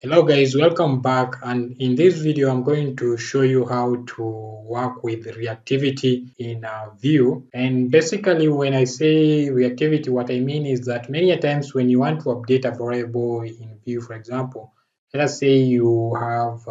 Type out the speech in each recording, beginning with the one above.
Hello guys, welcome back, and in this video I'm going to show you how to work with reactivity in Vue. And basically when I say reactivity, what I mean is that many a times when you want to update a variable in Vue, for example, let us say you have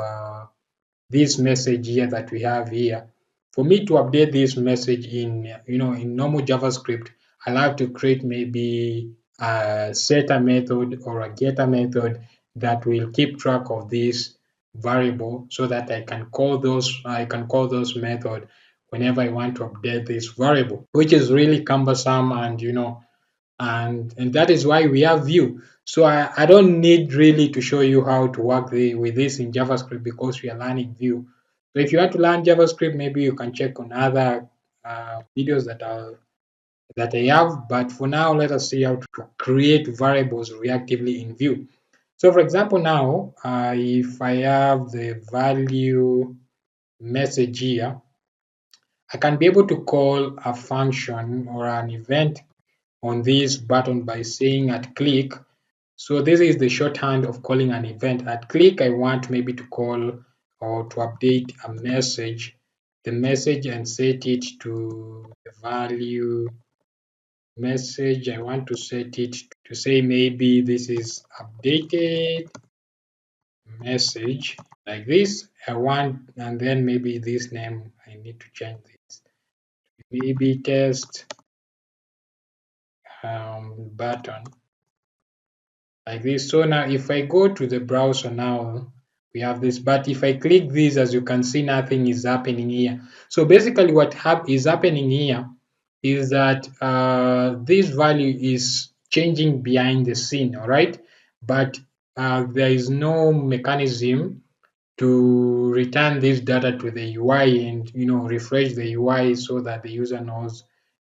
this message here that we have here. For me to update this message in in normal JavaScript, I'll have to create maybe a setter method or a getter method that will keep track of this variable so that I can call those method whenever I want to update this variable, which is really cumbersome, and and that is why we have Vue. So I don't need really to show you how to work with this in JavaScript because we are learning Vue. So if you want to learn JavaScript, maybe you can check on other videos that I have. But for now, let us see how to create variables reactively in Vue. So for example, now if I have the value message here, I can be able to call a function or an event on this button by saying at click. So this is the shorthand of calling an event. At click, I want maybe to call or to update a message, the message, and set it to the value message. I want to set it to say maybe this is updated message like this. I want, and then maybe this name, I need to change this. Maybe test button like this. So now if I go to the browser now, we have this, but if I click this, as you can see, nothing is happening here. So basically what is happening here is that this value is changing behind the scene, all right? But there is no mechanism to return this data to the UI and refresh the UI so that the user knows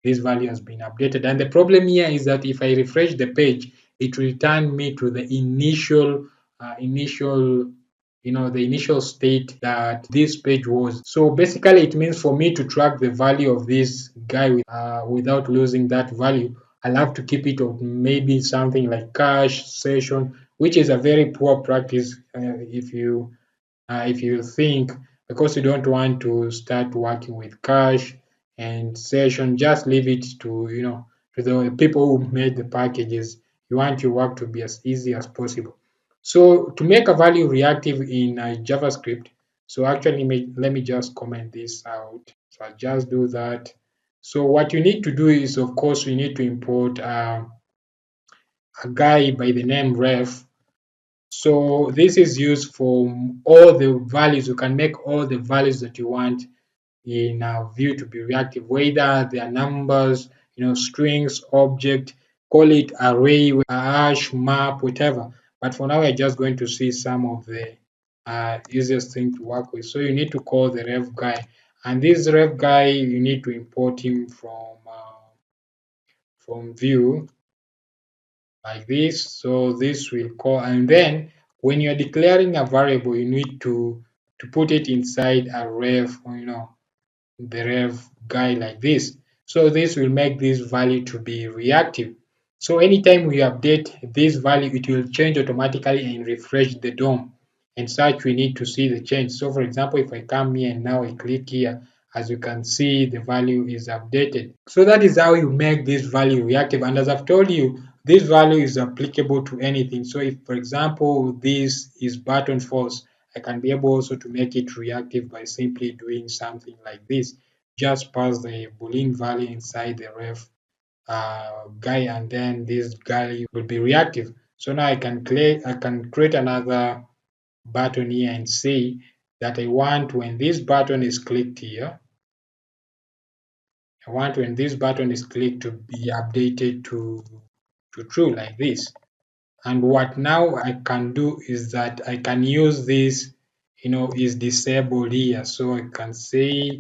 this value has been updated. And the problem here is that if I refresh the page, it will return me to the initial the initial state that this page was. So basically it means for me to track the value of this guy without losing that value, I'll have to keep it on maybe something like cache session, which is a very poor practice if you think, because you don't want to start working with cache and session, just leave it to to the people who made the packages. You want your work to be as easy as possible. So to make a value reactive in JavaScript, so actually let me just comment this out. So I'll just do that. So what you need to do is, of course, we need to import a guy by the name ref. So this is used for all the values. You can make all the values that you want in Vue to be reactive, whether they are numbers, strings, object, call it array, hash, map, whatever. But for now, we're just going to see some of the easiest thing to work with. So you need to call the ref guy, and this ref guy you need to import him from Vue like this. So this will call, and then when you're declaring a variable, you need to put it inside a ref, the ref guy like this. So this will make this value to be reactive. So anytime we update this value, it will change automatically and refresh the DOM. And such, we need to see the change. So for example, if I come here and now I click here, as you can see, the value is updated. So that is how you make this value reactive. And as I've told you, this value is applicable to anything. So if, for example, this is button false, I can be able also to make it reactive by simply doing something like this. Just pass the boolean value inside the ref guy, and then this guy will be reactive. So now I can create another button here and say that I want when this button is clicked here, I want when this button is clicked to be updated to true like this. And what now I can do is that I can use this, is disabled here. So I can say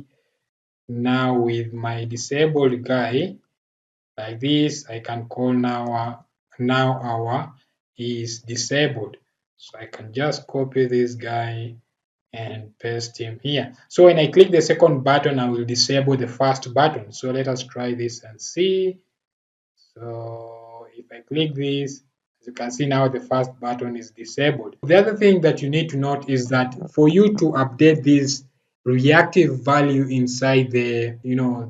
now with my disabled guy like this, I can call now our is disabled. So I can just copy this guy and paste him here. So when I click the second button, I will disable the first button. So let us try this and see. So if I click this, As you can see now, the first button is disabled. The other thing that you need to note is that for you to update this reactive value inside the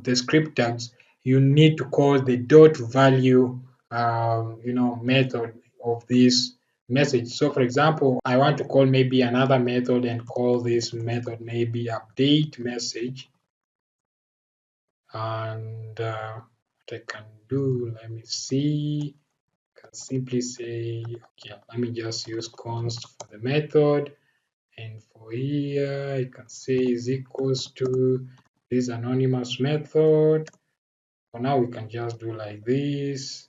the script tags, you need to call the dot value method of this message. So for example, I want to call maybe another method and call this method maybe update message. And what I can do, let me see, I can simply say, okay, let me just use const for the method, and for here I can say is equals to this anonymous method. For now we can just do like this,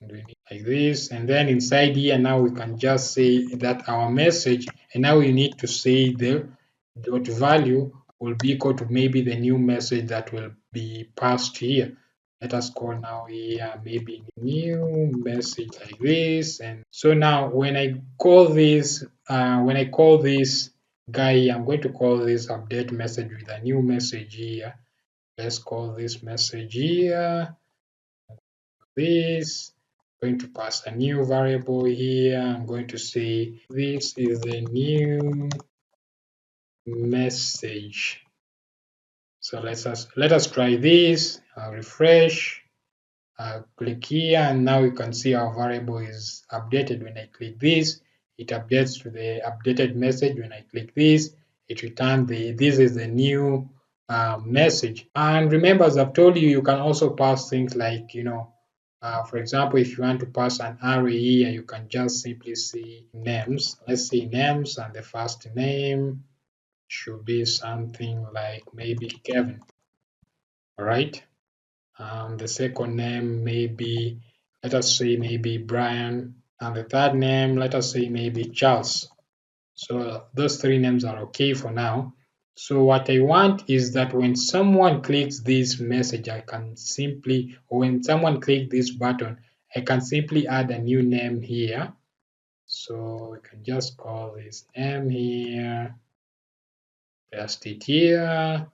and we need like this, and then inside here now we can just say that our message, and now we need to say the dot value will be equal to maybe the new message that will be passed here. Let us call now here maybe new message like this. And so now when I call this guy, I'm going to call this update message with a new message here. Let's call this message here this. I'm going to pass a new variable here. I'm going to say this is the new message. So let us try this. I'll refresh. I'll click here, and now you can see our variable is updated. When I click this, it updates to the updated message. When I click this, it returns this is the new message. And remember, as I've told you, you can also pass things like for example, if you want to pass an array here, you can just simply say names. Let's say names, and the first name should be something like maybe Kevin. All right. The second name maybe, let us say maybe Brian, and the third name, let us say maybe Charles. So those three names are okay for now. So what I want is that when someone clicks this message, I can simply, or when someone clicks this button, I can simply add a new name here. So we can just call this name here, paste it here,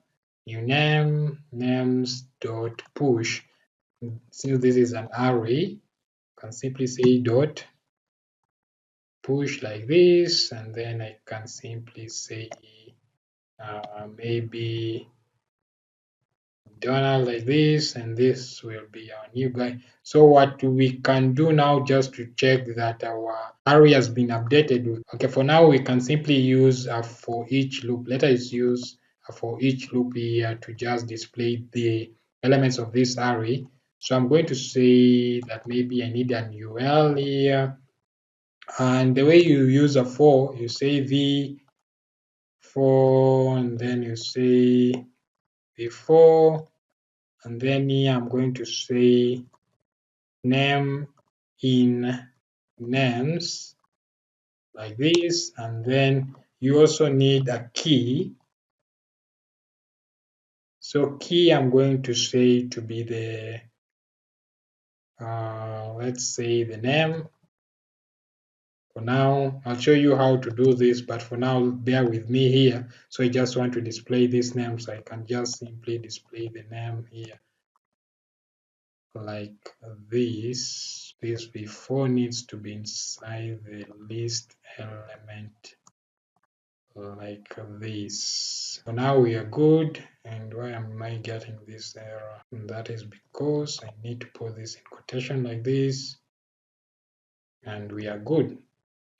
new name, names dot push. Since this is an array, you can simply say dot push like this, and then I can simply say maybe Donald like this, and this will be our new guy. So what we can do now just to check that our array has been updated. Okay, for now we can simply use a for each loop. Let us use a for each loop here to just display the elements of this array. So I'm going to say that maybe I need an UL here. And the way you use a for, you say v for, and then you say v4, and then here I'm going to say name in names like this, and then you also need a key. So key I'm going to say to be the let's say the name. For now, I'll show you how to do this, but for now, bear with me here. So I just want to display this name, so I can just simply display the name here like this. This before needs to be inside the list element like this. For now, we are good. And why am I getting this error? And that is because I need to put this in quotation like this, and we are good.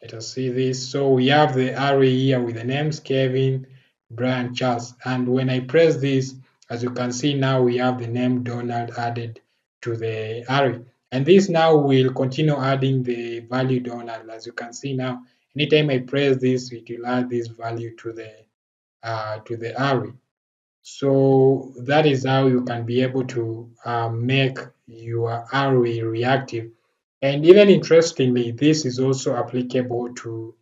Let us see this. So we have the array here with the names Kevin, Brian, Charles. And when I press this, as you can see now, we have the name Donald added to the array. And this now will continue adding the value Donald. As you can see now, anytime I press this, it will add this value to the array. So that is how you can be able to make your array reactive. And even interestingly, this is also applicable to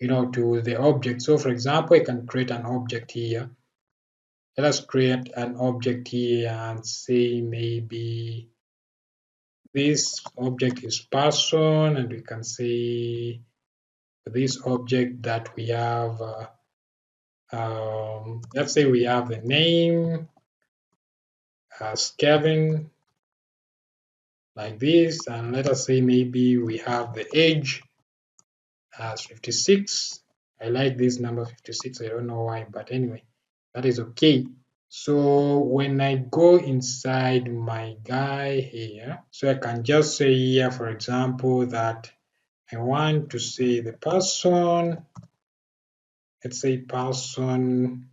to the object. So for example, I can create an object here. Let us create an object here and say maybe this object is person, and we can say this object that we have, let's say we have the name as Kevin, like this, and let us say maybe we have the age as 56. I like this number 56, I don't know why, but anyway, that is okay. So when I go inside my guy here, so I can just say here, for example, that I want to say the person, let's say person,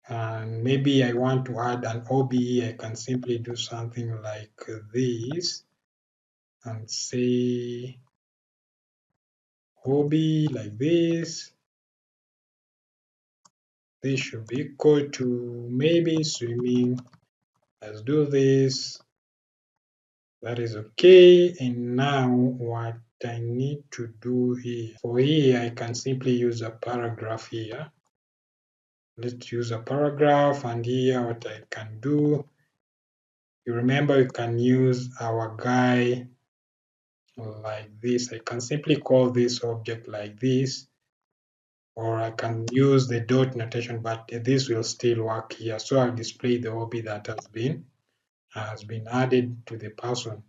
and maybe I want to add an hobby. I can simply do something like this and say hobby like this. This should be equal to maybe swimming. Let's do this. That is okay. And now what I need to do here, for here I can simply use a paragraph here. Let's use a paragraph, and here what I can do, you remember you can use our guy like this. I can simply call this object like this, or I can use the dot notation, but this will still work here. So I'll display the hobby that has been added to the person.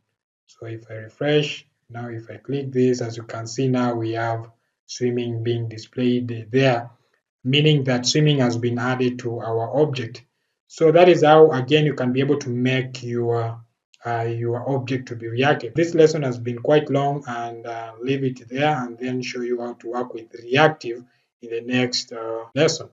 So if I refresh, now if I click this, as you can see now we have swimming being displayed there, meaning that swimming has been added to our object. So that is how, again, you can be able to make your object to be reactive. This lesson has been quite long, and leave it there and then show you how to work with reactive in the next lesson.